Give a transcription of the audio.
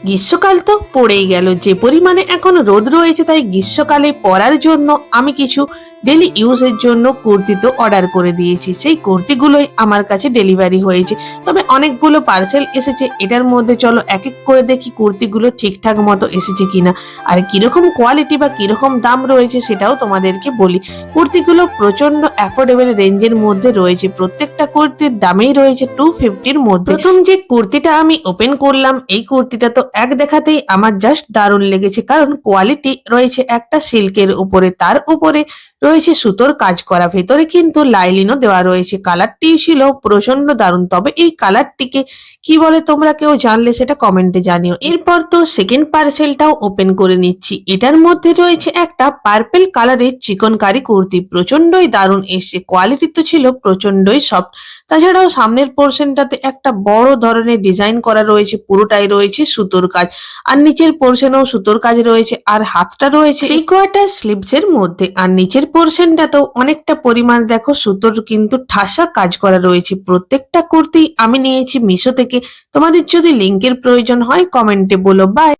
গ্রীষ্মকাল তো পড়েই গেল, যে পরিমাণে এখন রোদ রয়েছে তাই গ্রীষ্মকালে পরার জন্য আমি কিছু ডেলি ইউজের জন্য কুর্তি তো অর্ডার করে দিয়েছি। সেই কুর্তিগুলোই আমার কাছে ডেলিভারি হয়েছে, তবে অনেকগুলো পার্সেল এসেছে। এটার মধ্যে চলো এক এক করে দেখি কুর্তিগুলো ঠিকঠাক মতো এসেছে কিনা, আর কিরকম কোয়ালিটি বা কিরকম দাম রয়েছে সেটাও তোমাদেরকে বলি। কুর্তিগুলো প্রচন্ড অ্যাফোর্ডেবল রেঞ্জের মধ্যে রয়েছে, প্রত্যেকটা কুর্তির দামেই রয়েছে 250-র মধ্যে। প্রথম যে কুর্তিটা আমি ওপেন করলাম, এই কুর্তিটা তো এক দেখাতেই আমার জাস্ট দারুণ লেগেছে, কারণ কোয়ালিটি রয়েছে একটা সিল্কের উপরে, তার উপরে রয়েছে সুতোর কাজ করা, ভেতরে কিন্তু লাইলিনও দেওয়া রয়েছে। কালারটি ছিল প্রচন্ড দারুণ, তবে এই কালারটিকে কি বলে তোমরা কেউ জানলে সেটা কমেন্টে জানিও। এরপর তো সেকেন্ড পার্সেলটাও ওপেন করে নিচ্ছি। এটার মধ্যে রয়েছে একটা পার্পেল কালারের চিকনকারি কুর্তি, প্রচন্ডই দারুণ এসছে, কোয়ালিটি তো ছিল প্রচন্ডই সফট। তাছাড়াও সামনের পোর্শনটাতে একটা বড় ধরনের ডিজাইন করা রয়েছে, পুরোটাই রয়েছে সুতোর কাজ, আর নিচের পোর্শনেও সুতোর কাজ রয়েছে, আর হাতটা রয়েছে থ্রি কোয়ার্টার স্লিভস এর মধ্যে। আর নিচের পোর্শনটাতেও অনেকটা পরিমাণ দেখো সুতোর কিন্তু ঠাসা কাজ করা রয়েছে। প্রত্যেকটা কুর্তি আমি নিয়েছি মিশো থেকে। তোমাদের যদি লিংকের প্রয়োজন হয় কমেন্টে বলো। বাই।